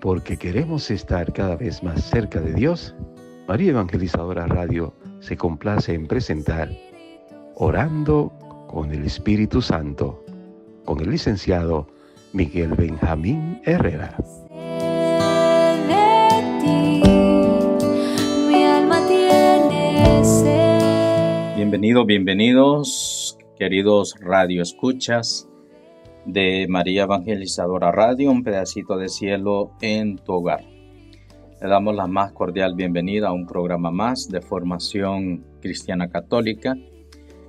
porque queremos estar cada vez más cerca de Dios, María Evangelizadora Radio se complace en presentar Orando con el Espíritu Santo, con el licenciado Miguel Benjamín Herrera. Bienvenidos, queridos radioescuchas de María Evangelizadora Radio, un pedacito de cielo en tu hogar. Le damos la más cordial bienvenida a un programa más de formación cristiana católica.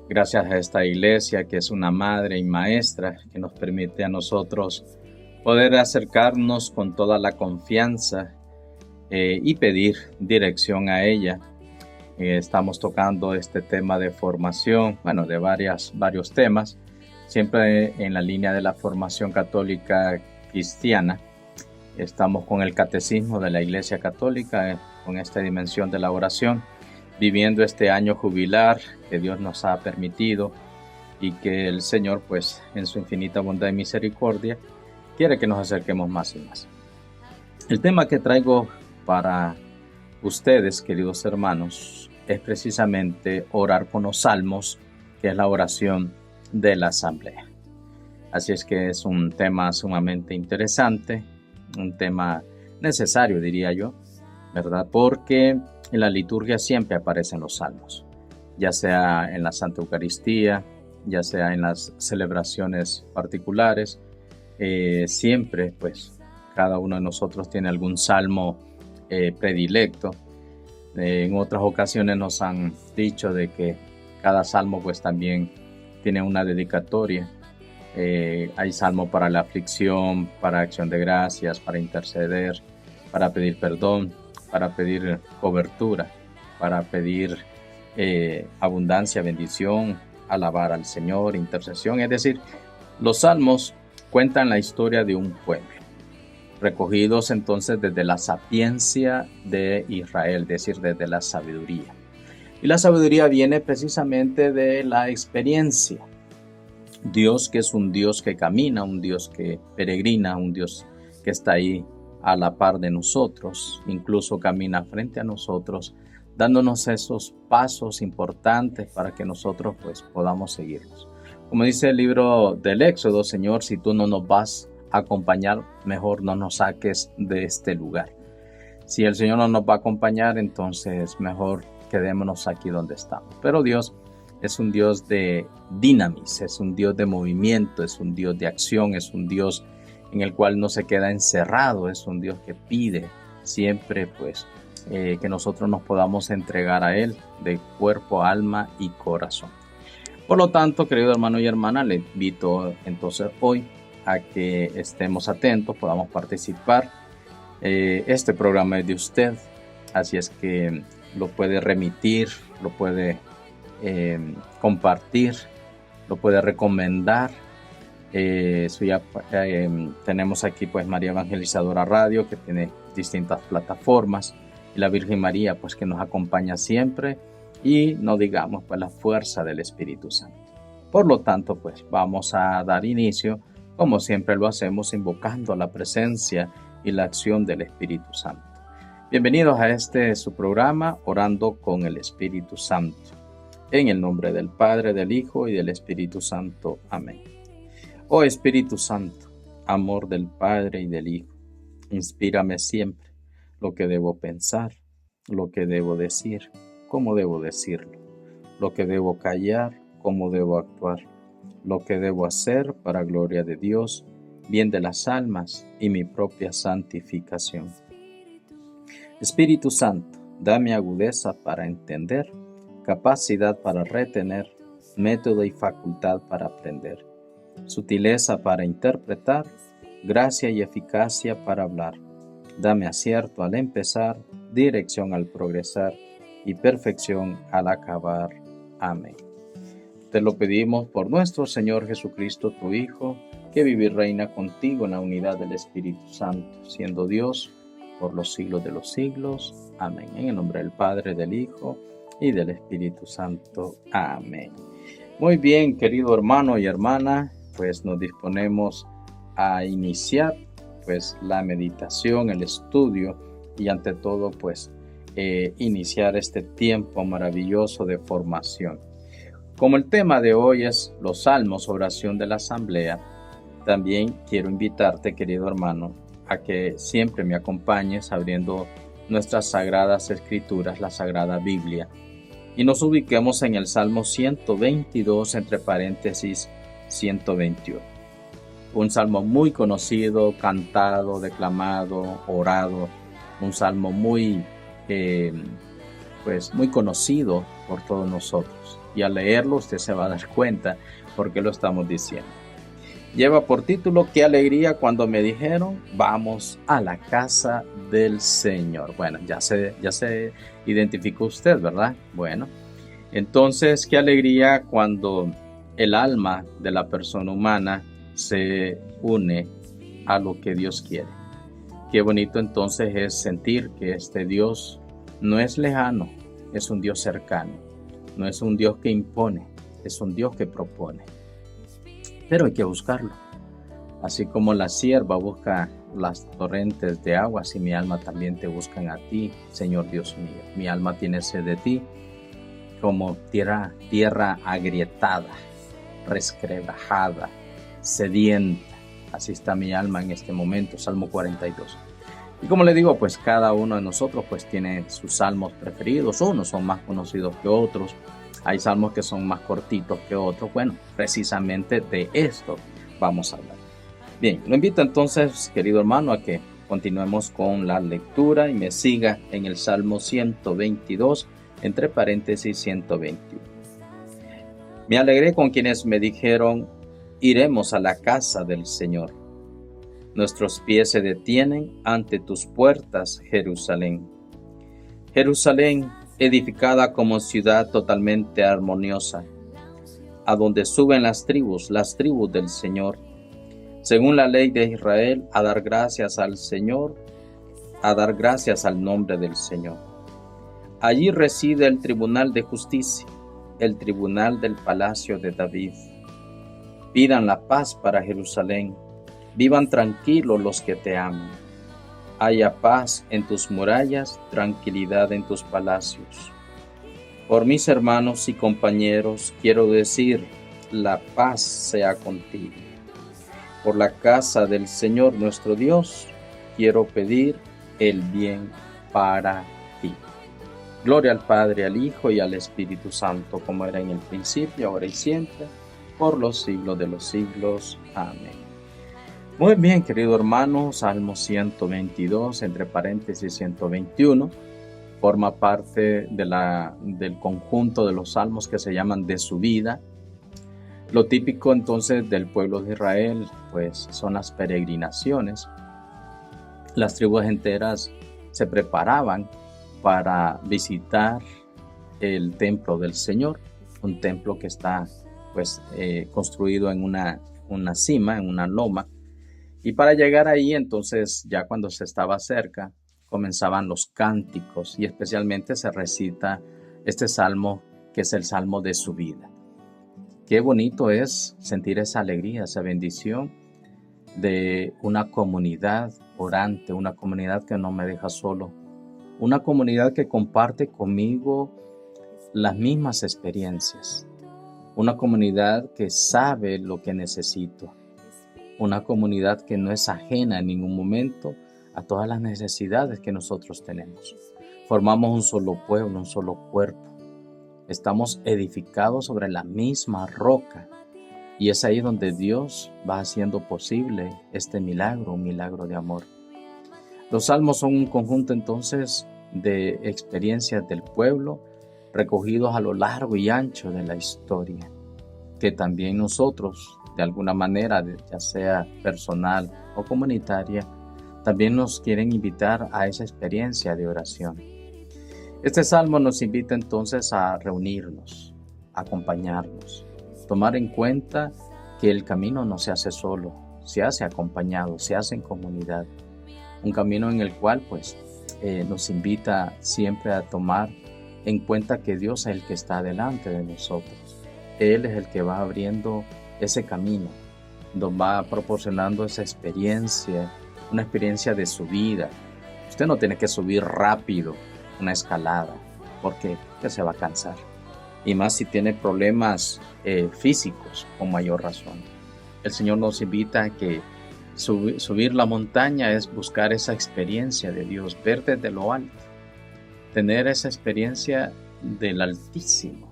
Gracias a esta iglesia que es una madre y maestra que nos permite a nosotros poder acercarnos con toda la confianza y pedir dirección a ella. Estamos tocando este tema de formación, de varios temas, siempre en la línea de la formación católica cristiana. Estamos con el catecismo de la Iglesia Católica, con esta dimensión de la oración, viviendo este año jubilar que Dios nos ha permitido y que el Señor, pues, en su infinita bondad y misericordia, quiere que nos acerquemos más y más. El tema que traigo para ustedes, queridos hermanos, es precisamente orar con los salmos, que es la oración de la asamblea. Así es que es un tema sumamente interesante, un tema necesario, diría yo, ¿verdad? Porque en la liturgia siempre aparecen los salmos, ya sea en la Santa Eucaristía, ya sea en las celebraciones particulares, siempre, pues, cada uno de nosotros tiene algún salmo predilecto. En otras ocasiones nos han dicho de que cada salmo pues también tiene una dedicatoria. Hay salmo para la aflicción, para acción de gracias, para interceder, para pedir perdón, para pedir cobertura, para pedir abundancia, bendición, alabar al Señor, intercesión. Es decir, los salmos cuentan la historia de un pueblo, recogidos entonces desde la sapiencia de Israel, es decir, desde la sabiduría. Y la sabiduría viene precisamente de la experiencia. Dios, que es un Dios que camina, un Dios que peregrina, un Dios que está ahí a la par de nosotros, incluso camina frente a nosotros, dándonos esos pasos importantes para que nosotros pues podamos seguirlos. Como dice el libro del Éxodo, Señor, si tú no nos vas a acompañar, mejor no nos saques de este lugar. Si el Señor no nos va a acompañar, entonces mejor quedémonos aquí donde estamos. Pero Dios es un Dios de dinamis, es un Dios de movimiento, es un Dios de acción, es un Dios en el cual no se queda encerrado, es un Dios que pide siempre pues que nosotros nos podamos entregar a Él de cuerpo, alma y corazón. Por lo tanto, querido hermano y hermana, le invito entonces hoy a que estemos atentos, podamos participar. Este programa es de usted, así es que lo puede remitir, lo puede compartir, lo puede recomendar. Tenemos aquí pues María Evangelizadora Radio, que tiene distintas plataformas, y la Virgen María pues que nos acompaña siempre, y no digamos pues la fuerza del Espíritu Santo. Por lo tanto pues vamos a dar inicio, como siempre lo hacemos, invocando la presencia y la acción del Espíritu Santo. Bienvenidos a su programa, Orando con el Espíritu Santo. En el nombre del Padre, del Hijo y del Espíritu Santo. Amén. Oh Espíritu Santo, amor del Padre y del Hijo, inspírame siempre lo que debo pensar, lo que debo decir, cómo debo decirlo, lo que debo callar, cómo debo actuar, lo que debo hacer para gloria de Dios, bien de las almas y mi propia santificación. Espíritu Santo, dame agudeza para entender, capacidad para retener, método y facultad para aprender, sutileza para interpretar, gracia y eficacia para hablar. Dame acierto al empezar, dirección al progresar y perfección al acabar. Amén. Te lo pedimos por nuestro Señor Jesucristo, tu Hijo, que vive y reina contigo en la unidad del Espíritu Santo, siendo Dios por los siglos de los siglos. Amén. En el nombre del Padre, del Hijo y del Espíritu Santo. Amén. Muy bien, querido hermano y hermana, pues nos disponemos a iniciar pues la meditación, el estudio y ante todo pues iniciar este tiempo maravilloso de formación. Como el tema de hoy es los salmos, oración de la asamblea, también quiero invitarte, querido hermano, a que siempre me acompañes abriendo nuestras sagradas escrituras, la Sagrada Biblia, y nos ubiquemos en el Salmo 122, entre paréntesis 121. Un salmo muy conocido, cantado, declamado, orado, un salmo muy conocido por todos nosotros. Y al leerlo usted se va a dar cuenta por qué lo estamos diciendo. Lleva por título: qué alegría cuando me dijeron, vamos a la casa del Señor. Bueno, ya se identificó usted, ¿verdad? Bueno, entonces, qué alegría cuando el alma de la persona humana se une a lo que Dios quiere. Qué bonito entonces es sentir que este Dios no es lejano, es un Dios cercano. No es un Dios que impone, es un Dios que propone. Pero hay que buscarlo. Así como la sierva busca las torrentes de agua, así mi alma también te buscan a ti, Señor Dios mío. Mi alma tiene sed de ti, como tierra agrietada, resquebrajada, sedienta. Así está mi alma en este momento, Salmo 42. Y como le digo, pues cada uno de nosotros pues tiene sus salmos preferidos. Unos son más conocidos que otros. Hay salmos que son más cortitos que otros. Bueno, precisamente de esto vamos a hablar. Bien, lo invito entonces, querido hermano, a que continuemos con la lectura y me siga en el Salmo 122, entre paréntesis 121. Me alegré con quienes me dijeron, iremos a la casa del Señor. Nuestros pies se detienen ante tus puertas, Jerusalén. Jerusalén, edificada como ciudad totalmente armoniosa, a donde suben las tribus del Señor, según la ley de Israel, a dar gracias al Señor, a dar gracias al nombre del Señor. Allí reside el tribunal de justicia, el tribunal del palacio de David. Pidan la paz para Jerusalén, vivan tranquilos los que te aman. Haya paz en tus murallas, tranquilidad en tus palacios. Por mis hermanos y compañeros, quiero decir, la paz sea contigo. Por la casa del Señor nuestro Dios, quiero pedir el bien para ti. Gloria al Padre, al Hijo y al Espíritu Santo, como era en el principio, ahora y siempre, por los siglos de los siglos. Amén. Muy bien, querido hermano, Salmo 122, entre paréntesis 121, forma parte del conjunto de los salmos que se llaman de subida. Lo típico entonces del pueblo de Israel, pues son las peregrinaciones. Las tribus enteras se preparaban para visitar el templo del Señor, un templo que está pues construido en una cima, en una loma. Y para llegar ahí, entonces, ya cuando se estaba cerca, comenzaban los cánticos y especialmente se recita este salmo, que es el salmo de subida. Qué bonito es sentir esa alegría, esa bendición de una comunidad orante, una comunidad que no me deja solo, una comunidad que comparte conmigo las mismas experiencias, una comunidad que sabe lo que necesito, una comunidad que no es ajena en ningún momento a todas las necesidades que nosotros tenemos. Formamos un solo pueblo, un solo cuerpo. Estamos edificados sobre la misma roca y es ahí donde Dios va haciendo posible este milagro, un milagro de amor. Los salmos son un conjunto entonces de experiencias del pueblo recogidos a lo largo y ancho de la historia, que también nosotros, de alguna manera, ya sea personal o comunitaria, también nos quieren invitar a esa experiencia de oración. Este salmo nos invita entonces a reunirnos, a acompañarnos, tomar en cuenta que el camino no se hace solo, se hace acompañado, se hace en comunidad. Un camino en el cual pues nos invita siempre a tomar en cuenta que Dios es el que está delante de nosotros. Él es el que va abriendo ese camino, nos va proporcionando esa experiencia, una experiencia de subida. Usted no tiene que subir rápido una escalada, porque se va a cansar. Y más si tiene problemas físicos, con mayor razón. El Señor nos invita a que subir la montaña es buscar esa experiencia de Dios, ver desde lo alto, tener esa experiencia del Altísimo.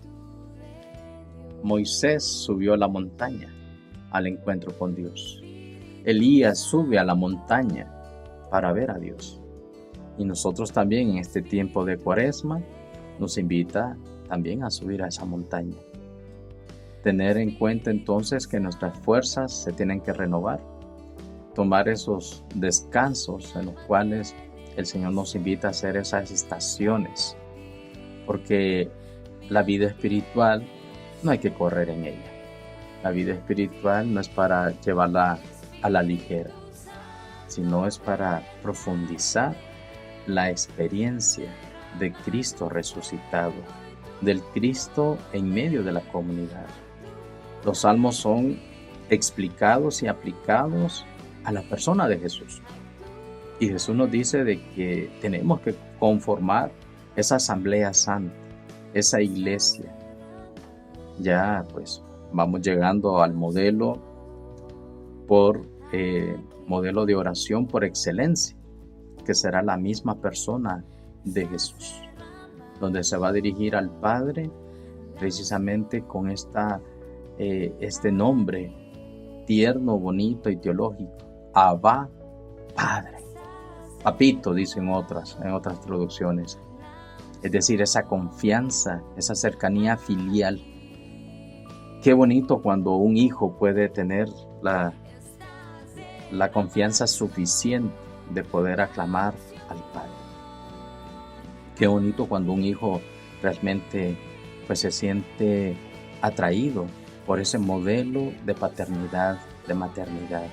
Moisés subió a la montaña al encuentro con Dios. Elías sube a la montaña para ver a Dios. Y nosotros también en este tiempo de Cuaresma nos invita también a subir a esa montaña. Tener en cuenta entonces que nuestras fuerzas se tienen que renovar. Tomar esos descansos en los cuales el Señor nos invita a hacer esas estaciones. Porque la vida espiritual no hay que correr en ella. La vida espiritual no es para llevarla a la ligera, sino es para profundizar la experiencia de Cristo resucitado, del Cristo en medio de la comunidad. Los salmos son explicados y aplicados a la persona de Jesús. Y Jesús nos dice de que tenemos que conformar esa asamblea santa, esa iglesia. Ya pues vamos llegando al modelo modelo de oración por excelencia, que será la misma persona de Jesús, donde se va a dirigir al Padre precisamente con este nombre tierno, bonito y teológico, Abba, Padre. Papito, dicen en otras traducciones. Es decir, esa confianza, esa cercanía filial. Qué bonito cuando un hijo puede tener la confianza suficiente de poder aclamar al Padre. Qué bonito cuando un hijo realmente pues se siente atraído por ese modelo de paternidad, de maternidad.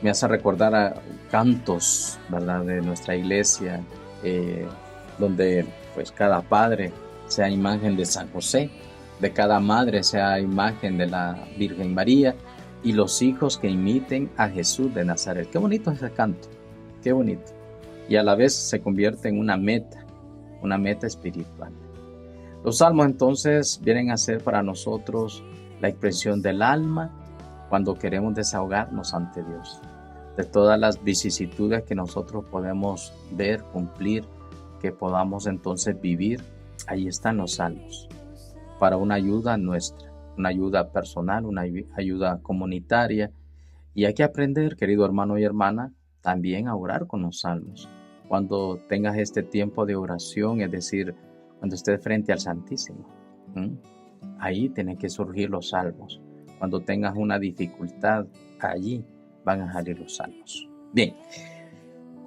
Me hace recordar a cantos, ¿verdad?, de nuestra iglesia, donde pues cada padre sea imagen de San José, de cada madre sea imagen de la Virgen María, y los hijos que imiten a Jesús de Nazaret. Qué bonito es ese canto, qué bonito. Y a la vez se convierte en una meta espiritual. Los salmos entonces vienen a ser para nosotros la expresión del alma cuando queremos desahogarnos ante Dios, de todas las vicisitudes que nosotros podemos ver, cumplir, que podamos entonces vivir. Ahí están los salmos, para una ayuda nuestra, una ayuda personal, una ayuda comunitaria. Y hay que aprender, querido hermano y hermana, también a orar con los salmos. Cuando tengas este tiempo de oración, es decir, cuando estés frente al Santísimo, ahí tienen que surgir los salmos. Cuando tengas una dificultad, allí van a salir los salmos. Bien,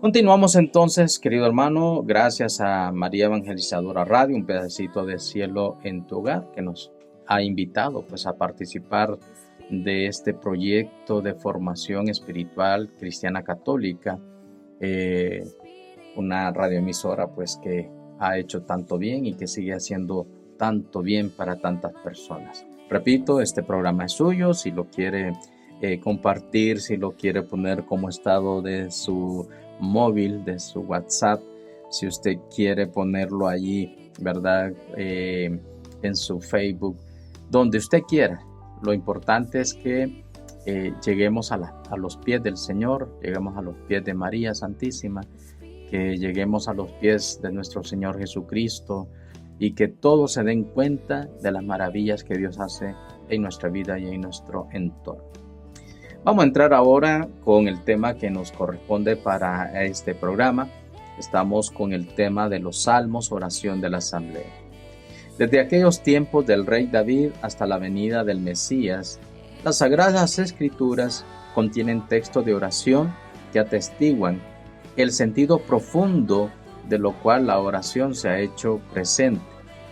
continuamos entonces, querido hermano, gracias a María Evangelizadora Radio, un pedacito de cielo en tu hogar, que nos ha invitado pues a participar de este proyecto de formación espiritual cristiana católica, una radioemisora pues que ha hecho tanto bien y que sigue haciendo tanto bien para tantas personas. Repito, este programa es suyo. Si lo quiere compartir, si lo quiere poner como estado de su móvil, de su WhatsApp, si usted quiere ponerlo allí, ¿verdad?, en su Facebook, donde usted quiera. Lo importante es que lleguemos a los pies del Señor, lleguemos a los pies de María Santísima, que lleguemos a los pies de nuestro Señor Jesucristo, y que todos se den cuenta de las maravillas que Dios hace en nuestra vida y en nuestro entorno. Vamos a entrar ahora con el tema que nos corresponde para este programa. Estamos con el tema de los salmos, oración de la asamblea. Desde aquellos tiempos del rey David hasta la venida del Mesías, las Sagradas Escrituras contienen textos de oración que atestiguan el sentido profundo de lo cual la oración se ha hecho presente,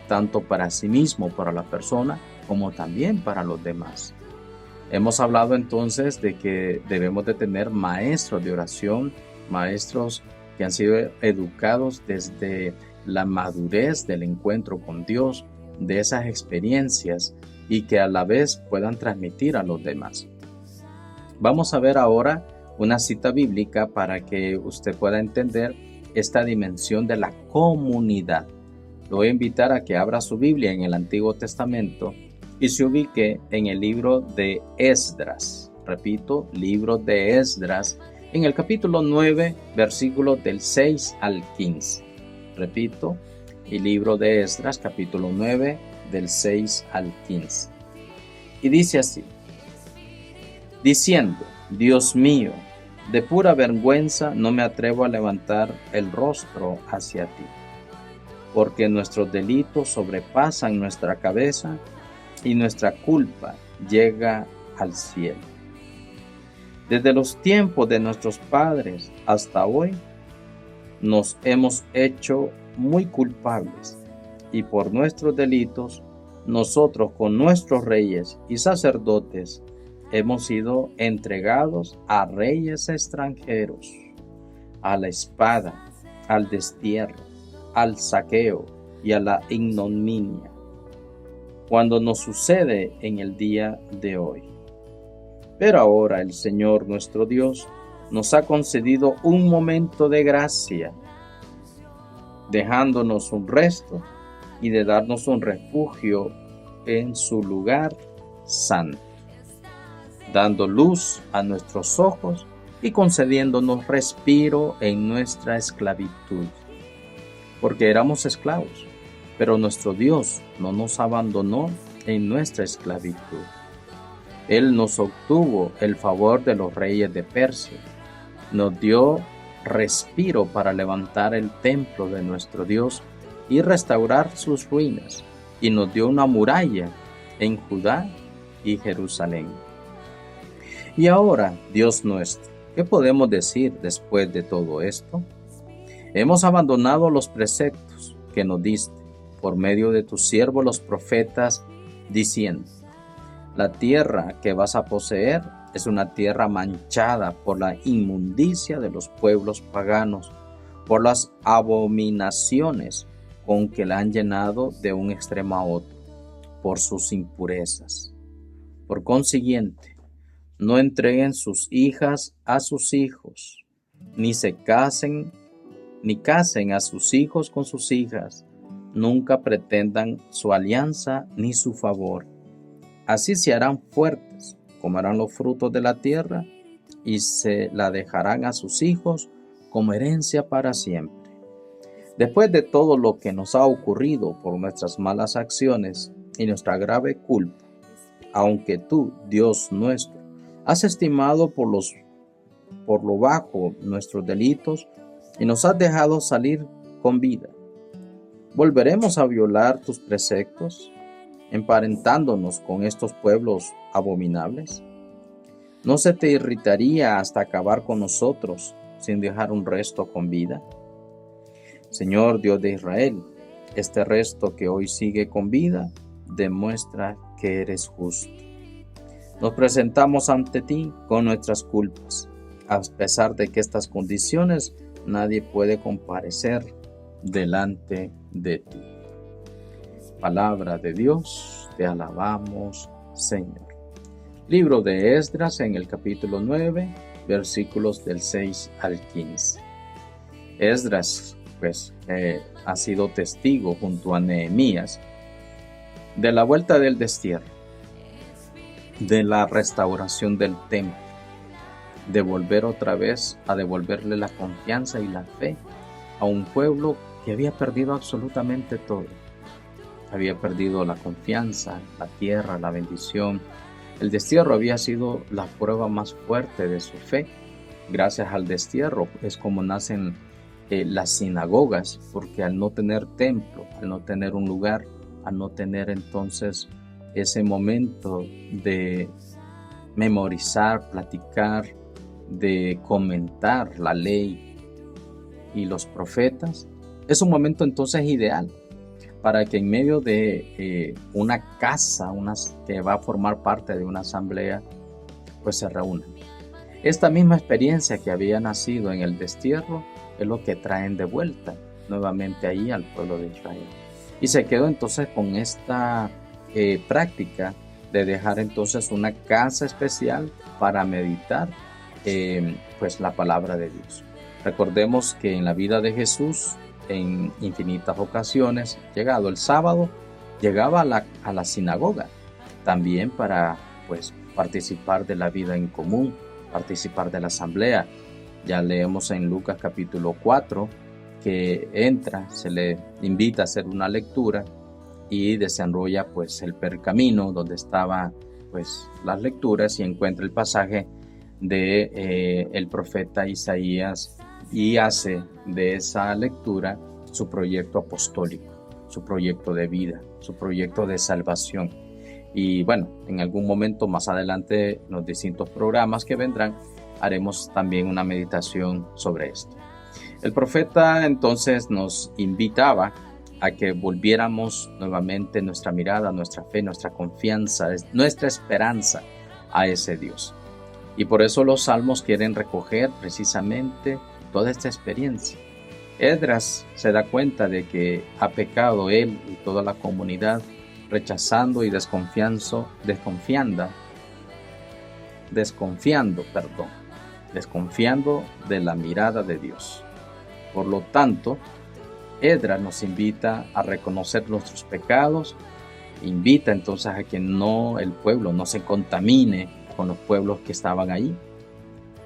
tanto para sí mismo, para la persona, como también para los demás. Hemos hablado entonces de que debemos de tener maestros de oración, maestros que han sido educados desde la madurez del encuentro con Dios, de esas experiencias, y que a la vez puedan transmitir a los demás. Vamos a ver ahora una cita bíblica para que usted pueda entender esta dimensión de la comunidad. Lo voy a invitar a que abra su Biblia en el Antiguo Testamento y se ubique en el libro de Esdras. Repito, libro de Esdras, en el capítulo 9, versículos del 6 al 15. Repito, el libro de Esdras, capítulo 9, del 6 al 15. Y dice así: diciendo, Dios mío, de pura vergüenza no me atrevo a levantar el rostro hacia ti, porque nuestros delitos sobrepasan nuestra cabeza y nuestra culpa llega al cielo. Desde los tiempos de nuestros padres hasta hoy, nos hemos hecho muy culpables, y por nuestros delitos, nosotros con nuestros reyes y sacerdotes hemos sido entregados a reyes extranjeros, a la espada, al destierro, al saqueo y a la ignominia, cuando nos sucede en el día de hoy. Pero ahora el Señor nuestro Dios nos ha concedido un momento de gracia, dejándonos un resto y de darnos un refugio en su lugar santo, dando luz a nuestros ojos y concediéndonos respiro en nuestra esclavitud, porque éramos esclavos, pero nuestro Dios no nos abandonó en nuestra esclavitud. Él nos obtuvo el favor de los reyes de Persia, nos dio respiro para levantar el templo de nuestro Dios y restaurar sus ruinas, y nos dio una muralla en Judá y Jerusalén. Y ahora, Dios nuestro, ¿qué podemos decir después de todo esto? Hemos abandonado los preceptos que nos diste por medio de tus siervos los profetas, diciendo: la tierra que vas a poseer es una tierra manchada por la inmundicia de los pueblos paganos, por las abominaciones con que la han llenado de un extremo a otro, por sus impurezas. Por consiguiente, no entreguen sus hijas a sus hijos, ni casen a sus hijos con sus hijas, nunca pretendan su alianza ni su favor. Así se harán fuertes, comerán los frutos de la tierra y se la dejarán a sus hijos como herencia para siempre. Después de todo lo que nos ha ocurrido por nuestras malas acciones y nuestra grave culpa, aunque tú, Dios nuestro, has estimado por lo bajo nuestros delitos y nos has dejado salir con vida, ¿volveremos a violar tus preceptos, emparentándonos con estos pueblos abominables? ¿No se te irritaría hasta acabar con nosotros sin dejar un resto con vida? Señor Dios de Israel, este resto que hoy sigue con vida demuestra que eres justo. Nos presentamos ante ti con nuestras culpas. A pesar de que estas condiciones, nadie puede comparecer delante de ti. Palabra de Dios, te alabamos, Señor. Libro de Esdras en el capítulo 9, versículos del 6 al 15. Esdras, ha sido testigo junto a Nehemías de la vuelta del destierro, de la restauración del templo, de volver otra vez a devolverle la confianza y la fe a un pueblo que había perdido absolutamente todo. Había perdido la confianza, la tierra, la bendición. El destierro había sido la prueba más fuerte de su fe. Gracias al destierro es como nacen las sinagogas, porque al no tener templo, al no tener un lugar, al no tener entonces ese momento de memorizar, platicar, de comentar la ley y los profetas, es un momento entonces ideal para que en medio de una casa, que va a formar parte de una asamblea, pues se reúnan. Esta misma experiencia que había nacido en el destierro es lo que traen de vuelta nuevamente ahí al pueblo de Israel. Y se quedó entonces con esta práctica de dejar entonces una casa especial para meditar pues la palabra de Dios. Recordemos que en la vida de Jesús, en infinitas ocasiones, llegado el sábado, llegaba a la sinagoga, también para pues participar de la vida en común, participar de la asamblea. Ya leemos en Lucas capítulo 4 que entra, se le invita a hacer una lectura y desenrolla pues el pergamino donde estaban pues las lecturas y encuentra el pasaje de el profeta Isaías y hace de esa lectura su proyecto apostólico, su proyecto de vida, su proyecto de salvación. Y bueno, en algún momento más adelante, en los distintos programas que vendrán, haremos también una meditación sobre esto. El profeta entonces nos invitaba a que volviéramos nuevamente nuestra mirada, nuestra fe, nuestra confianza, nuestra esperanza a ese Dios. Y por eso los salmos quieren recoger precisamente toda esta experiencia. Esdras se da cuenta de que ha pecado él y toda la comunidad, rechazando y desconfiando de la mirada de Dios. Por lo tanto, Esdras nos invita a reconocer nuestros pecados, invita entonces a que el pueblo no se contamine con los pueblos que estaban ahí.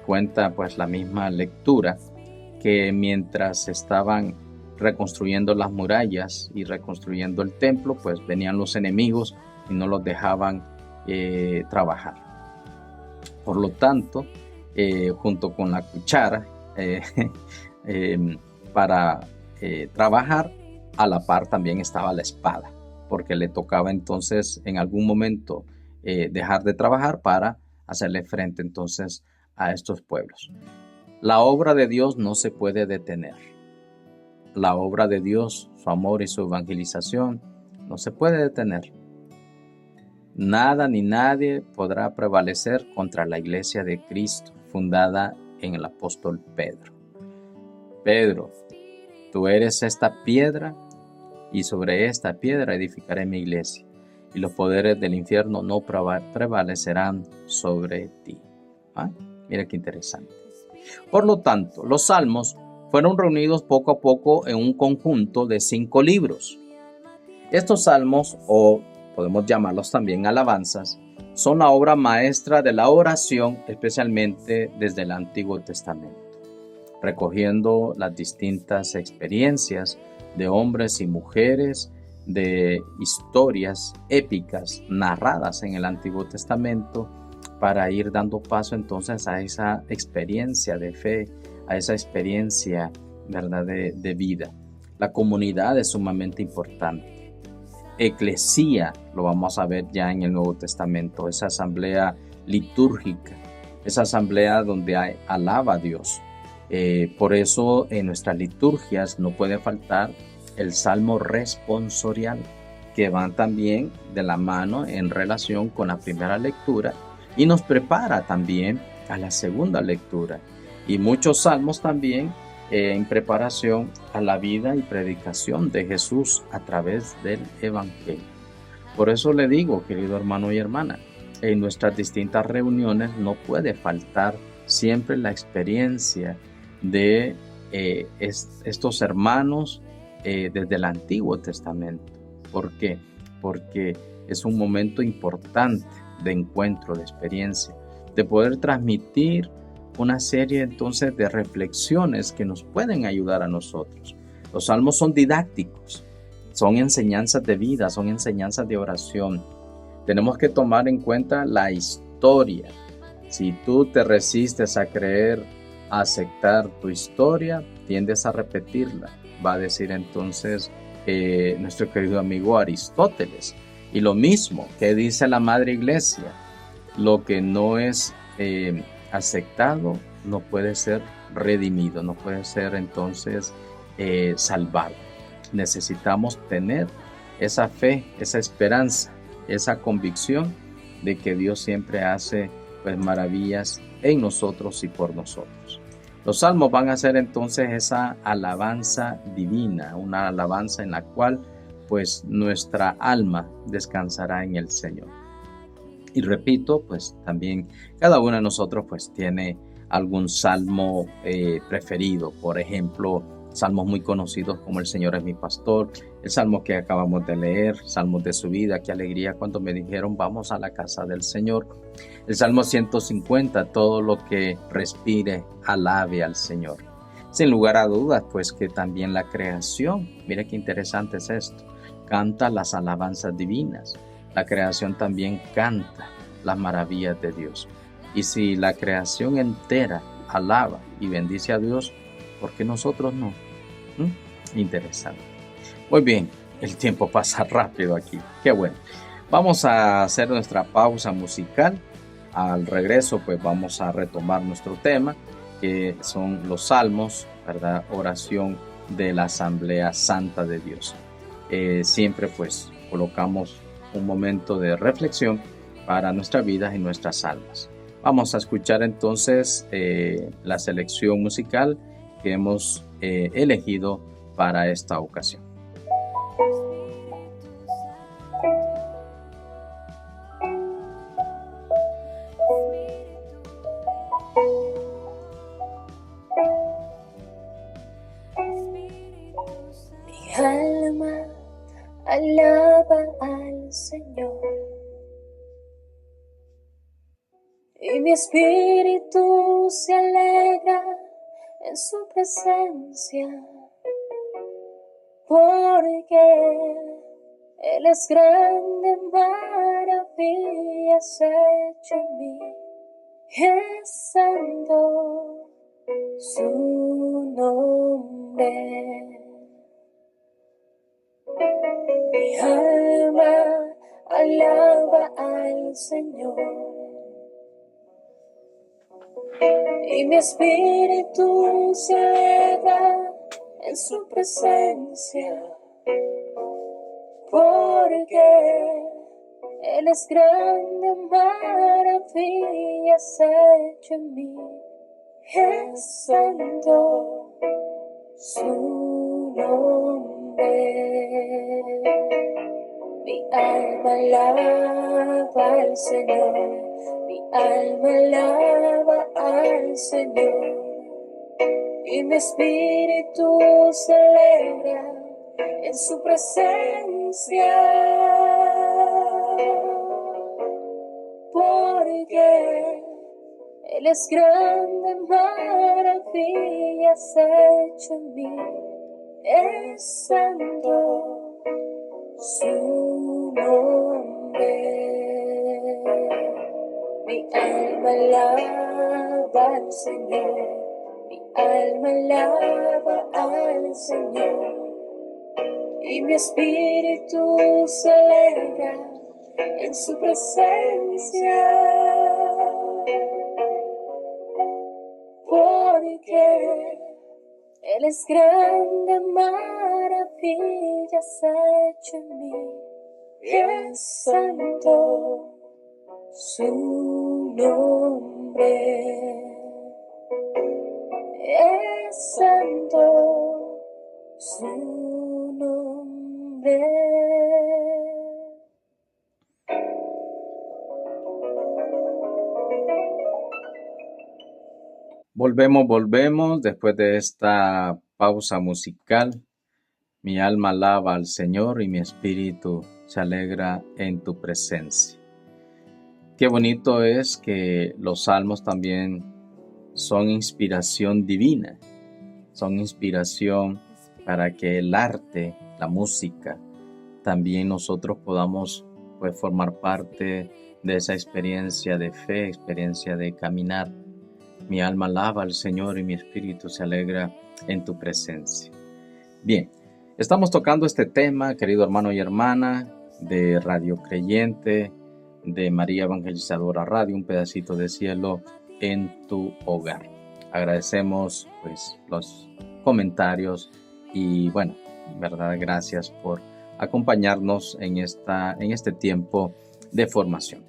Cuenta pues la misma lectura que mientras estaban reconstruyendo las murallas y reconstruyendo el templo, pues venían los enemigos y no los dejaban trabajar. Por lo tanto, junto con la cuchara para trabajar, a la par también estaba la espada, porque le tocaba entonces en algún momento dejar de trabajar para hacerle frente entonces a estos pueblos. La obra de Dios no se puede detener. La obra de Dios, su amor y su evangelización, no se puede detener. Nada ni nadie podrá prevalecer contra la iglesia de Cristo, fundada en el apóstol Pedro. Pedro, tú eres esta piedra, y sobre esta piedra edificaré mi iglesia, y los poderes del infierno no prevalecerán sobre ti. Mira qué interesante. Por lo tanto, los salmos fueron reunidos poco a poco en un conjunto de 5 libros. Estos salmos, o podemos llamarlos también alabanzas, son la obra maestra de la oración, especialmente desde el Antiguo Testamento, recogiendo las distintas experiencias de hombres y mujeres, de historias épicas narradas en el Antiguo Testamento, para ir dando paso entonces a esa experiencia de fe, a esa experiencia, ¿verdad?, de vida. La comunidad es sumamente importante. Eclesía, lo vamos a ver ya en el Nuevo Testamento, esa asamblea litúrgica, esa asamblea donde alaba a Dios. Por eso en nuestras liturgias no puede faltar el salmo responsorial, que van también de la mano en relación con la primera lectura y nos prepara también a la segunda lectura. Y muchos salmos también en preparación a la vida y predicación de Jesús a través del Evangelio. Por eso le digo, querido hermano y hermana, en nuestras distintas reuniones no puede faltar siempre la experiencia de estos hermanos desde el Antiguo Testamento. ¿Por qué? Porque es un momento importante de encuentro, de experiencia, de poder transmitir una serie entonces de reflexiones que nos pueden ayudar a nosotros. Los salmos son didácticos, son enseñanzas de vida, son enseñanzas de oración. Tenemos que tomar en cuenta la historia. Si tú te resistes a creer, a aceptar tu historia, tiendes a repetirla, va a decir entonces nuestro querido amigo Aristóteles. Y lo mismo que dice la Madre Iglesia, lo que no es aceptado no puede ser redimido, no puede ser entonces salvado. Necesitamos tener esa fe, esa esperanza, esa convicción de que Dios siempre hace pues maravillas en nosotros y por nosotros. Los salmos van a ser entonces esa alabanza divina, una alabanza en la cual pues nuestra alma descansará en el Señor. Y repito, pues también cada uno de nosotros pues tiene algún salmo preferido. Por ejemplo, salmos muy conocidos como El Señor es mi pastor, el salmo que acabamos de leer, salmos de su vida, qué alegría cuando me dijeron vamos a la casa del Señor. El Salmo 150, todo lo que respire, alabe al Señor. Sin lugar a dudas, pues que también la creación, mire qué interesante es esto, canta las alabanzas divinas. La creación también canta las maravillas de Dios. Y si la creación entera alaba y bendice a Dios, ¿por qué nosotros no? Interesante. Muy bien, el tiempo pasa rápido aquí. Qué bueno. Vamos a hacer nuestra pausa musical. Al regreso, pues vamos a retomar nuestro tema, que son los salmos, ¿verdad? Oración de la Asamblea Santa de Dios. Siempre pues colocamos un momento de reflexión para nuestras vidas y nuestras almas. Vamos a escuchar entonces la selección musical que hemos elegido para esta ocasión. Mi alma alaba al Señor y mi espíritu se alegra en su presencia, porque Él es grande, maravillas hecho en mí, es santo su nombre. Mi alma alaba al Señor y mi espíritu se alegra en su presencia, porque Él es grande, maravillas hecho en mí, es santo su nombre. Mi alma alaba al Señor, mi alma alaba al Señor, y mi espíritu se alegra en su presencia, porque Él es grande, maravillas hecho en mí, es santo su nombre. Mi alma alaba al Señor, mi alma alaba al Señor, y mi espíritu se alegra en su presencia, porque Él es grande, maravillas hecho en mí, es santo su nombre, es santo su nombre. Volvemos después de esta pausa musical. Mi alma alaba al Señor y mi espíritu se alegra en tu presencia. Qué bonito es que los salmos también son inspiración divina, son inspiración para que el arte, la música, también nosotros podamos pues formar parte de esa experiencia de fe, experiencia de caminar. Mi alma alaba al Señor y mi espíritu se alegra en tu presencia. Bien, estamos tocando este tema, querido hermano y hermana, de Radio Creyente, de María Evangelizadora Radio, un pedacito de cielo en tu hogar. Agradecemos pues los comentarios y bueno, verdad, gracias por acompañarnos en este tiempo de formación.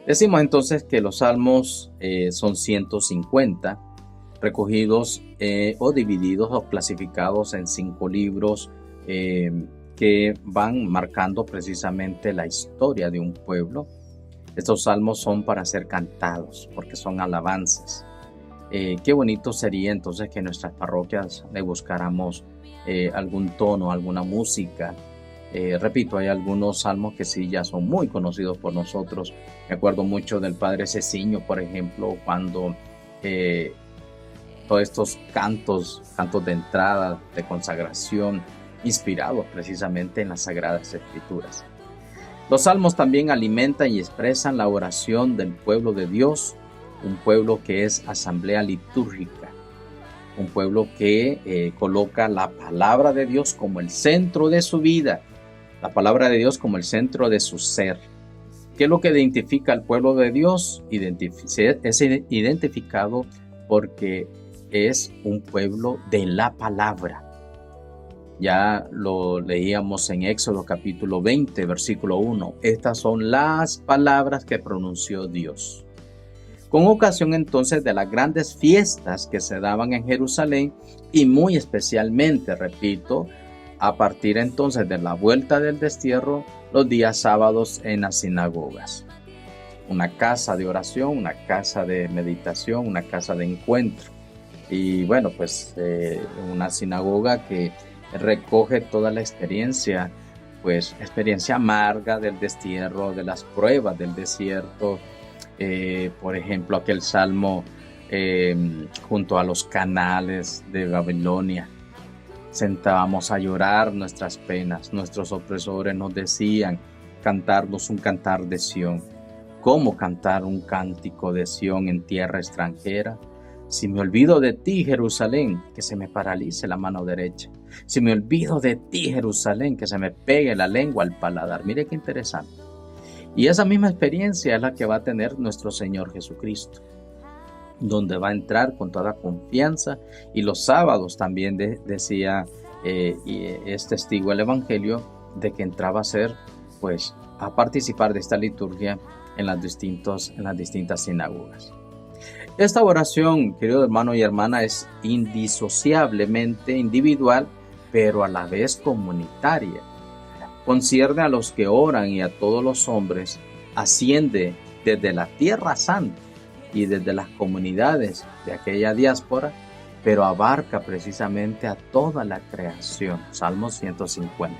Decimos entonces que los salmos son 150, recogidos o divididos o clasificados en 5 libros que van marcando precisamente la historia de un pueblo. Estos salmos son para ser cantados porque son alabanzas. Qué bonito sería entonces que en nuestras parroquias le buscáramos algún tono, alguna música. Repito, hay algunos salmos que sí ya son muy conocidos por nosotros. Me acuerdo mucho del Padre Ceciño, por ejemplo, cuando todos estos cantos de entrada, de consagración, inspirados precisamente en las Sagradas Escrituras. Los salmos también alimentan y expresan la oración del pueblo de Dios, un pueblo que es asamblea litúrgica, un pueblo que coloca la palabra de Dios como el centro de su vida, la palabra de Dios como el centro de su ser. ¿Qué es lo que identifica al pueblo de Dios? Es identificado porque es un pueblo de la palabra. Ya lo leíamos en Éxodo capítulo 20, versículo 1. Estas son las palabras que pronunció Dios. Con ocasión entonces de las grandes fiestas que se daban en Jerusalén y muy especialmente, repito, a partir entonces de la vuelta del destierro, los días sábados en las sinagogas. Una casa de oración, una casa de meditación, una casa de encuentro. Y bueno, pues una sinagoga que recoge toda la experiencia, pues experiencia amarga del destierro, de las pruebas del desierto. Por ejemplo, aquel salmo junto a los canales de Babilonia. Sentábamos a llorar nuestras penas. Nuestros opresores nos decían cantarnos un cantar de Sión. ¿Cómo cantar un cántico de Sión en tierra extranjera? Si me olvido de ti, Jerusalén, que se me paralice la mano derecha. Si me olvido de ti, Jerusalén, que se me pegue la lengua al paladar. Mire qué interesante. Y esa misma experiencia es la que va a tener nuestro Señor Jesucristo, donde va a entrar con toda confianza. Y los sábados también decía, y es testigo el Evangelio, de que entraba a ser, pues, a participar de esta liturgia en las distintas sinagogas. Esta oración, querido hermano y hermana, es indisociablemente individual, pero a la vez comunitaria. Concierne a los que oran y a todos los hombres, asciende desde la tierra santa y desde las comunidades de aquella diáspora, pero abarca precisamente a toda la creación. Salmo 150.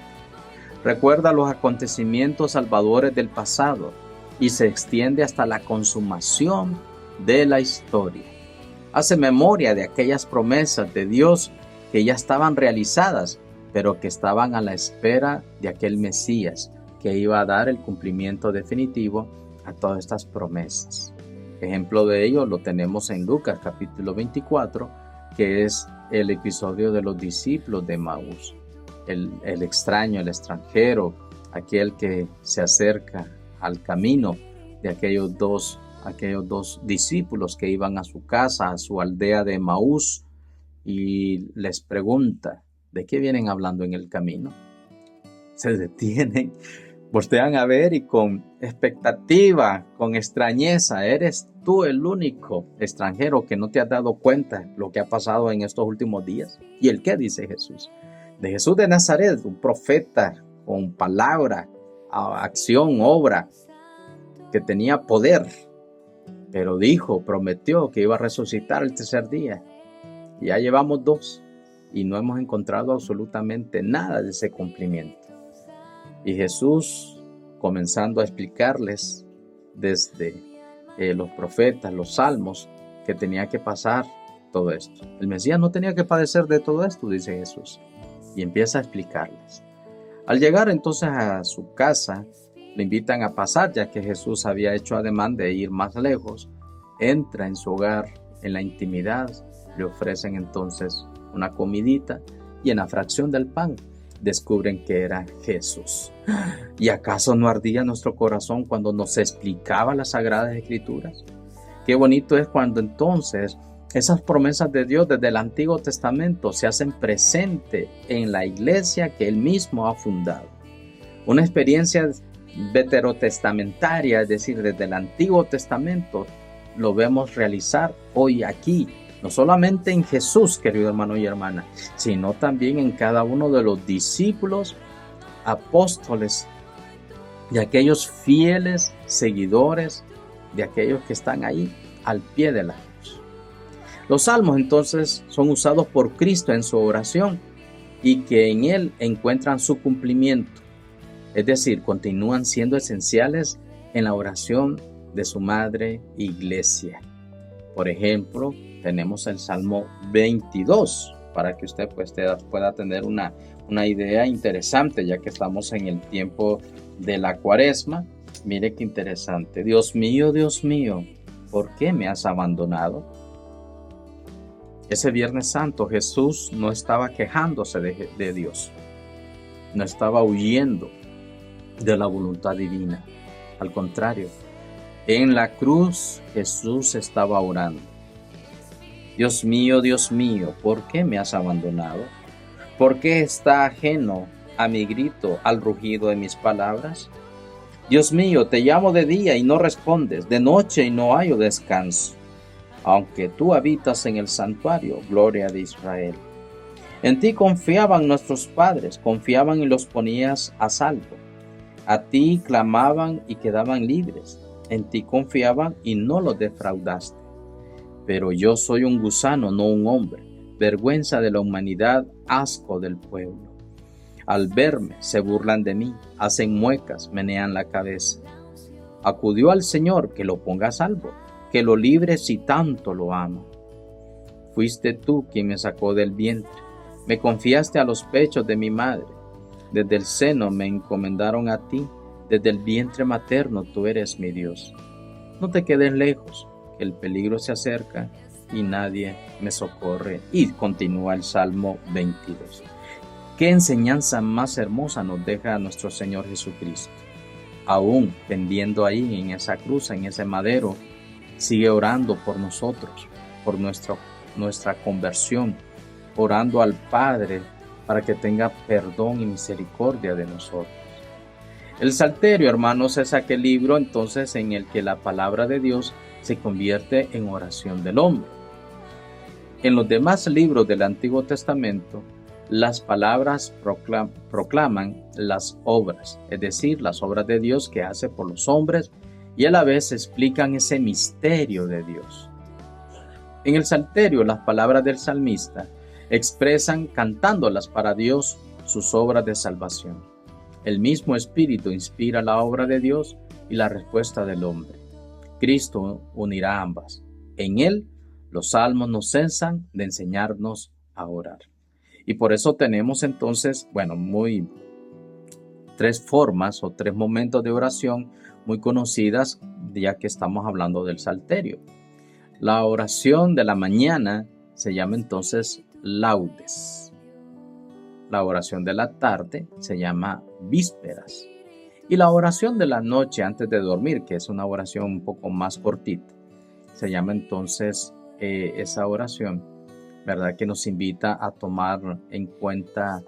Recuerda los acontecimientos salvadores del pasado y se extiende hasta la consumación de la historia. Hace memoria de aquellas promesas de Dios que ya estaban realizadas, pero que estaban a la espera de aquel Mesías que iba a dar el cumplimiento definitivo a todas estas promesas. Ejemplo de ello lo tenemos en Lucas capítulo 24, que es el episodio de los discípulos de Emaús. El extraño, el extranjero, aquel que se acerca al camino de aquellos dos discípulos que iban a su casa, a su aldea de Emaús, y les pregunta, ¿de qué vienen hablando en el camino? Se detienen, voltean a ver y con expectativa, con extrañeza, ¿eres tú el único extranjero que no te has dado cuenta de lo que ha pasado en estos últimos días? ¿Y el qué dice Jesús? De Jesús de Nazaret, un profeta con palabra, acción, obra, que tenía poder, pero prometió que iba a resucitar el tercer día. Ya llevamos 2 y no hemos encontrado absolutamente nada de ese cumplimiento. Y Jesús, comenzando a explicarles desde los profetas, los salmos, que tenía que pasar todo esto. El Mesías no tenía que padecer de todo esto, dice Jesús. Y empieza a explicarles. Al llegar entonces a su casa, le invitan a pasar, ya que Jesús había hecho ademán de ir más lejos. Entra en su hogar, en la intimidad, le ofrecen entonces una comidita y en la fracción del pan descubren que era Jesús. ¿Y acaso no ardía nuestro corazón cuando nos explicaba las Sagradas Escrituras? Qué bonito es cuando entonces esas promesas de Dios desde el Antiguo Testamento se hacen presente en la iglesia que Él mismo ha fundado. Una experiencia veterotestamentaria, es decir, desde el Antiguo Testamento, lo vemos realizar hoy aquí, no solamente en Jesús, querido hermano y hermana, sino también en cada uno de los discípulos, apóstoles, de aquellos fieles seguidores, de aquellos que están ahí al pie de la cruz. Los salmos entonces son usados por Cristo en su oración y que en él encuentran su cumplimiento. Es decir, continúan siendo esenciales en la oración de su madre iglesia. Por ejemplo, tenemos el Salmo 22, para que usted pues pueda tener una idea interesante, ya que estamos en el tiempo de la Cuaresma. Mire qué interesante. Dios mío, ¿por qué me has abandonado? Ese Viernes Santo Jesús no estaba quejándose de Dios, no estaba huyendo de la voluntad divina. Al contrario, en la cruz Jesús estaba orando. Dios mío, ¿por qué me has abandonado? ¿Por qué está ajeno a mi grito, al rugido de mis palabras? Dios mío, te llamo de día y no respondes, de noche y no hallo descanso. Aunque tú habitas en el santuario, gloria de Israel. En ti confiaban nuestros padres, confiaban y los ponías a salvo. A ti clamaban y quedaban libres. En ti confiaban y no los defraudaste. Pero yo soy un gusano, no un hombre, vergüenza de la humanidad, asco del pueblo. Al verme se burlan de mí, hacen muecas, menean la cabeza. Acudió al Señor que lo ponga a salvo, que lo libre si tanto lo ama. Fuiste tú quien me sacó del vientre, me confiaste a los pechos de mi madre. Desde el seno me encomendaron a ti, desde el vientre materno tú eres mi Dios. No te quedes lejos, que el peligro se acerca y nadie me socorre. Y continúa el Salmo 22. ¿Qué enseñanza más hermosa nos deja nuestro Señor Jesucristo? Aún pendiendo ahí en esa cruz, en ese madero, sigue orando por nosotros, por nuestra conversión, orando al Padre para que tenga perdón y misericordia de nosotros. El Salterio, hermanos, es aquel libro entonces en el que la palabra de Dios se convierte en oración del hombre. En los demás libros del Antiguo Testamento, las palabras proclaman las obras, es decir, las obras de Dios que hace por los hombres y a la vez explican ese misterio de Dios. En el Salterio, las palabras del salmista expresan cantándolas para Dios sus obras de salvación. El mismo Espíritu inspira la obra de Dios y la respuesta del hombre. Cristo unirá ambas. En Él, los salmos no cesan de enseñarnos a orar. Y por eso tenemos entonces, tres formas o tres momentos de oración muy conocidas, ya que estamos hablando del Salterio. La oración de la mañana se llama entonces laudes. La oración de la tarde se llama vísperas. Y la oración de la noche antes de dormir, que es una oración un poco más cortita, se llama entonces esa oración, ¿verdad? Que nos invita a tomar en cuenta,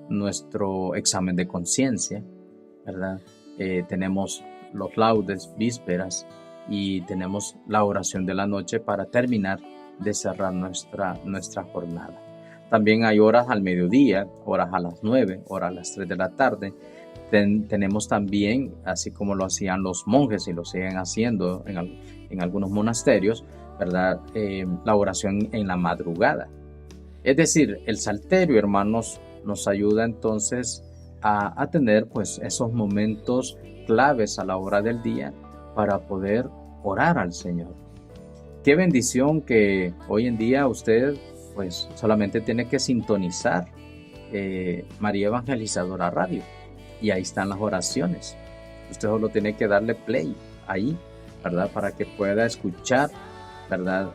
nuestro examen de conciencia, ¿verdad? Tenemos los laudes, vísperas, y tenemos la oración de la noche para terminar de cerrar nuestra jornada. También hay horas al mediodía, horas a las 9, horas a las 3 de la tarde. Tenemos también, así como lo hacían los monjes y lo siguen haciendo en algunos monasterios, ¿verdad? La oración en la madrugada. Es decir, el Salterio, hermanos, nos ayuda entonces a tener esos momentos claves a la hora del día para poder orar al Señor. Qué bendición que hoy en día usted solamente tiene que sintonizar María Evangelizadora Radio y ahí están las oraciones. Usted solo tiene que darle play ahí, ¿verdad? Para que pueda escuchar, ¿verdad?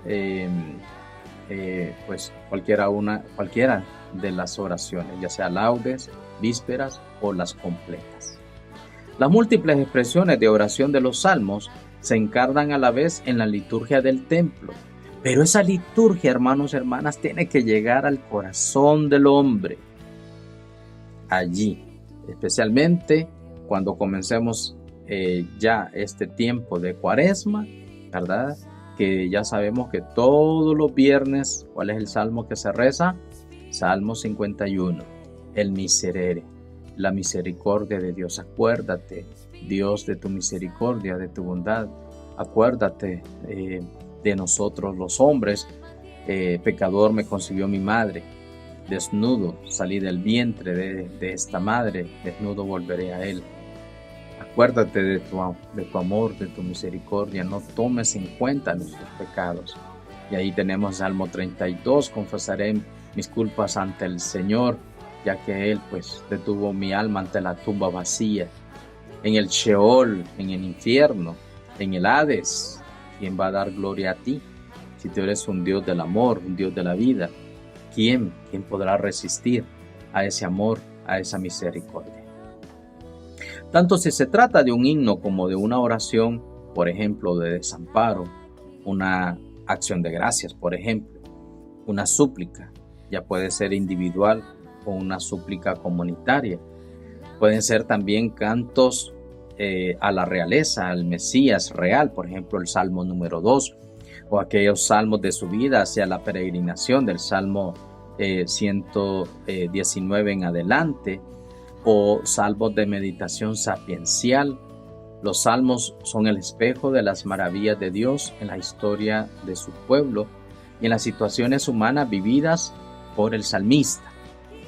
Cualquiera de las oraciones, ya sea laudes, vísperas o las completas. Las múltiples expresiones de oración de los salmos se encarnan a la vez en la liturgia del templo. Pero esa liturgia, hermanos y hermanas, tiene que llegar al corazón del hombre. Allí, especialmente cuando comencemos ya este tiempo de Cuaresma, ¿verdad? Que ya sabemos que todos los viernes, ¿cuál es el salmo que se reza? Salmo 51, el miserere, la misericordia de Dios. Acuérdate, Dios, de tu misericordia, de tu bondad. Acuérdate, de nosotros los hombres. Pecador me concibió mi madre, desnudo salí del vientre de esta madre, desnudo volveré a él. Acuérdate de tu amor, de tu misericordia, no tomes en cuenta nuestros pecados. Y ahí tenemos Salmo 32, confesaré mis culpas ante el Señor, ya que Él pues detuvo mi alma ante la tumba vacía. En el Sheol, en el infierno, en el Hades, ¿quién va a dar gloria a ti? Si tú eres un Dios del amor, un Dios de la vida, ¿quién podrá resistir a ese amor, a esa misericordia? Tanto si se trata de un himno como de una oración, por ejemplo, de desamparo, una acción de gracias, por ejemplo, una súplica, ya puede ser individual o una súplica comunitaria. Pueden ser también cantos a la realeza, al Mesías real, por ejemplo, el Salmo número 2, o aquellos salmos de subida hacia la peregrinación del Salmo 119 en adelante, o salmos de meditación sapiencial. Los salmos son el espejo de las maravillas de Dios en la historia de su pueblo y en las situaciones humanas vividas por el salmista,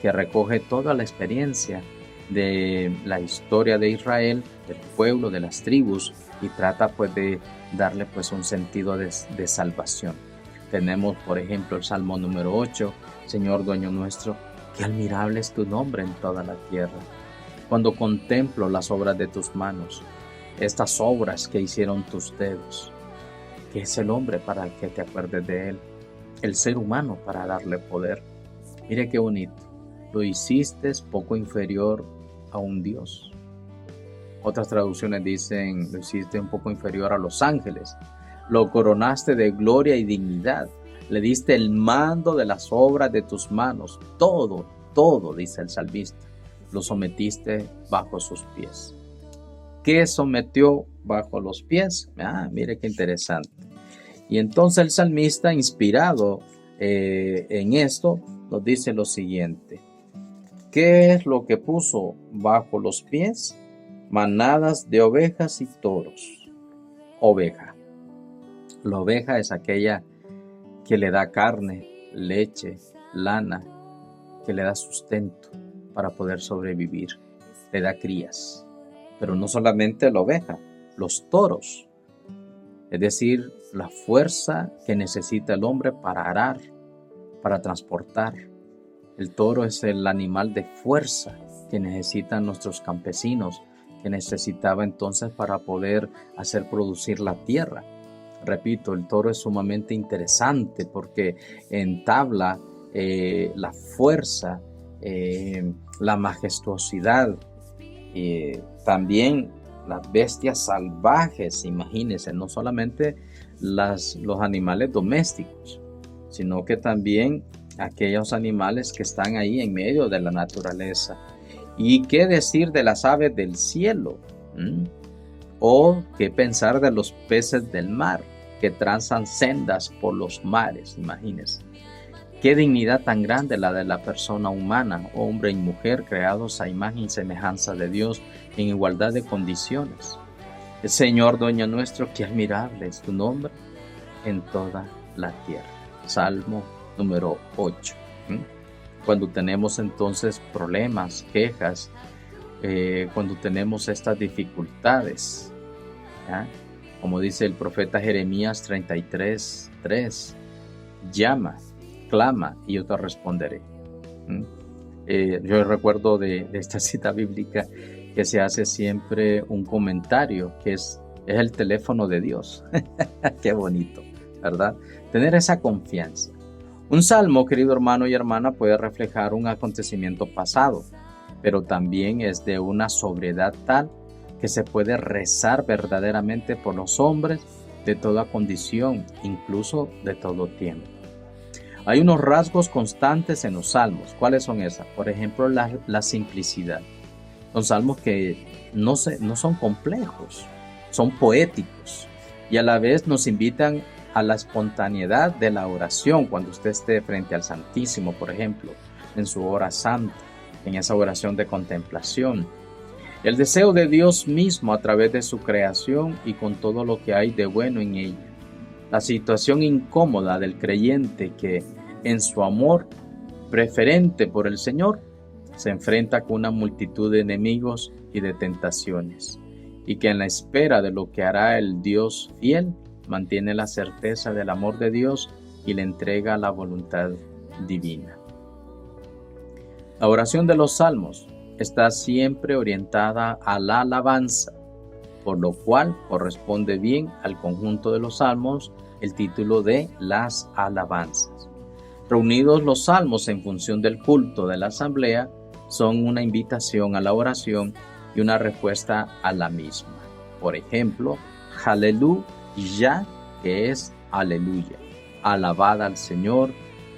que recoge toda la experiencia de la historia de Israel, del pueblo, de las tribus, y trata pues de darle pues un sentido de salvación. Tenemos por ejemplo el Salmo número 8, Señor dueño nuestro, qué admirable es tu nombre en toda la tierra. Cuando contemplo las obras de tus manos, estas obras que hicieron tus dedos, ¿qué es el hombre para que te acuerdes de él? El ser humano para darle poder. Mire qué bonito. Lo hiciste poco inferior a un Dios. Otras traducciones dicen, lo hiciste un poco inferior a los ángeles. Lo coronaste de gloria y dignidad. Le diste el mando de las obras de tus manos. Todo, dice el salmista, lo sometiste bajo sus pies. ¿Qué sometió bajo los pies? Mire qué interesante. Y entonces el salmista, inspirado en esto, nos dice lo siguiente. ¿Qué es lo que puso bajo los pies? Manadas de ovejas y toros. Oveja. La oveja es aquella que le da carne, leche, lana, que le da sustento para poder sobrevivir, le da crías. Pero no solamente la oveja, los toros, es decir, la fuerza que necesita el hombre para arar, para transportar. El toro es el animal de fuerza que necesitan nuestros campesinos, que necesitaba entonces para poder hacer producir la tierra. Repito, el toro es sumamente interesante porque entabla la fuerza, la majestuosidad, también las bestias salvajes, imagínense, no solamente los animales domésticos, sino que también aquellos animales que están ahí en medio de la naturaleza. ¿Y qué decir de las aves del cielo? ¿O qué pensar de los peces del mar que trazan sendas por los mares? Imagínense. Qué dignidad tan grande la de la persona humana, hombre y mujer creados a imagen y semejanza de Dios en igualdad de condiciones. El Señor, dueño nuestro, qué admirable es tu nombre en toda la tierra. Salmo número 8. Cuando tenemos entonces problemas, quejas, cuando tenemos estas dificultades, como dice el profeta Jeremías 33:3, llama, clama y yo te responderé. Yo recuerdo de esta cita bíblica que se hace siempre un comentario que es el teléfono de Dios. Qué bonito, ¿verdad? Tener esa confianza. Un salmo, querido hermano y hermana, puede reflejar un acontecimiento pasado, pero también es de una sobriedad tal que se puede rezar verdaderamente por los hombres de toda condición, incluso de todo tiempo. Hay unos rasgos constantes en los salmos. ¿Cuáles son esas? Por ejemplo, la simplicidad. Son salmos que no son complejos, son poéticos y a la vez nos invitan a la espontaneidad de la oración cuando usted esté frente al Santísimo, por ejemplo, en su hora santa, en esa oración de contemplación. El deseo de Dios mismo a través de su creación y con todo lo que hay de bueno en ella. la situación incómoda del creyente que en su amor preferente por el Señor se enfrenta con una multitud de enemigos y de tentaciones, y que en la espera de lo que hará el Dios fiel, mantiene la certeza del amor de Dios y le entrega la voluntad divina. La oración de los salmos está siempre orientada a la alabanza, por lo cual corresponde bien al conjunto de los salmos el título de las alabanzas. Reunidos los salmos en función del culto de la asamblea, son una invitación a la oración y una respuesta a la misma. Por ejemplo, Aleluya, que es aleluya, alabad al Señor,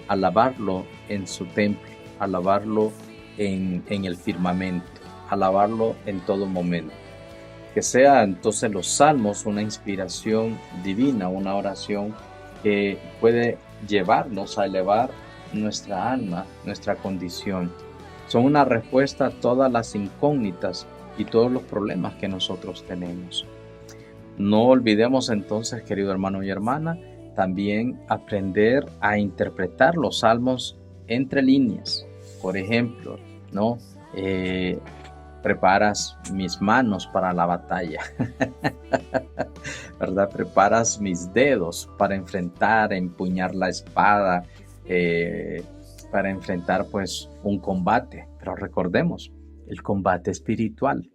alabarlo en su templo, alabarlo en el firmamento, alabarlo en todo momento. Que sea entonces los salmos una inspiración divina, una oración que puede llevarnos a elevar nuestra alma, nuestra condición. Son una respuesta a todas las incógnitas y todos los problemas que nosotros tenemos. No olvidemos entonces, querido hermano y hermana, también aprender a interpretar los salmos entre líneas. Por ejemplo, ¿no? Preparas mis manos para la batalla, ¿verdad? Preparas mis dedos para enfrentar, empuñar la espada, para enfrentar pues un combate. Pero recordemos, el combate espiritual.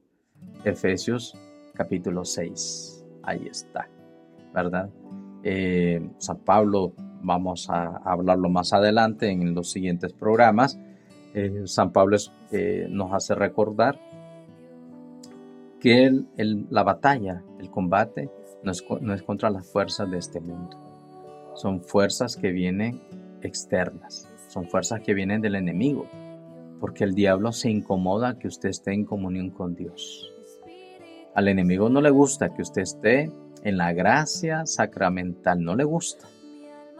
Efesios capítulo 6, ahí está, ¿verdad? San Pablo, vamos a hablarlo más adelante en los siguientes programas. San Pablo nos hace recordar que la batalla, el combate, no es contra las fuerzas de este mundo. Son fuerzas que vienen externas, son fuerzas que vienen del enemigo, porque el diablo se incomoda que usted esté en comunión con Dios. Al enemigo no le gusta que usted esté en la gracia sacramental, no le gusta.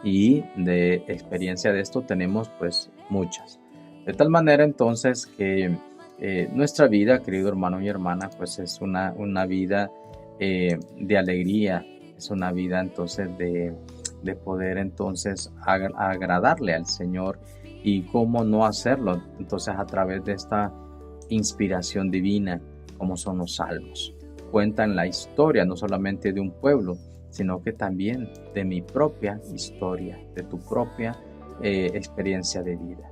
Y de experiencia de esto tenemos pues muchas. De tal manera entonces que nuestra vida, querido hermano y hermana, pues es una vida de alegría, es una vida entonces de poder entonces agradarle al Señor. Y cómo no hacerlo entonces a través de esta inspiración divina como son los salmos. Cuentan la historia no solamente de un pueblo, sino que también de mi propia historia, de tu propia experiencia de vida.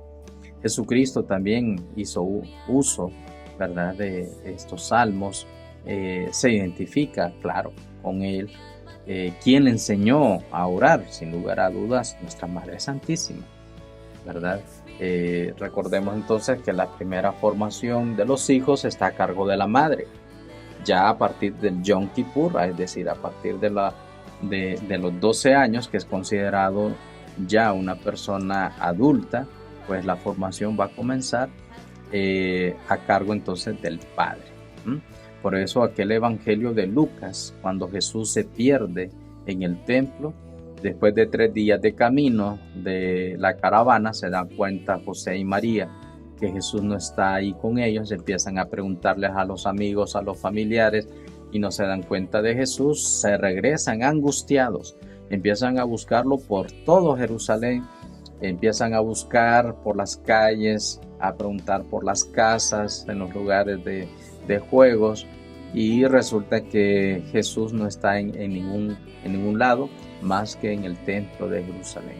Jesucristo también hizo uso, ¿verdad?, de estos salmos, se identifica, claro, con él. ¿Quién le enseñó a orar? Sin lugar a dudas, nuestra Madre Santísima, ¿verdad? Recordemos entonces que la primera formación de los hijos está a cargo de la madre. Ya a partir del Yom Kippur, es decir, a partir de los 12 años, que es considerado ya una persona adulta, pues la formación va a comenzar a cargo entonces del padre. Por eso aquel evangelio de Lucas, cuando Jesús se pierde en el templo, después de 3 días de camino de la caravana, se dan cuenta José y María que Jesús no está ahí con ellos, empiezan a preguntarles a los amigos, a los familiares, y no se dan cuenta de Jesús, se regresan angustiados, empiezan a buscarlo por todo Jerusalén, empiezan a buscar por las calles, a preguntar por las casas, en los lugares de juegos, y resulta que Jesús no está en ningún lado más que en el templo de Jerusalén,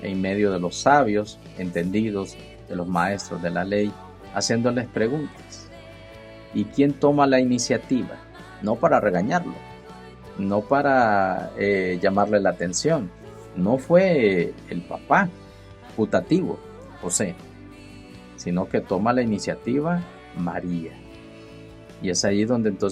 en medio de los sabios entendidos, de los maestros de la ley, haciéndoles preguntas. ¿Y quién toma la iniciativa? No para regañarlo, no para llamarle la atención, no fue el papá putativo, José, sino que toma la iniciativa María. Y es ahí donde entonces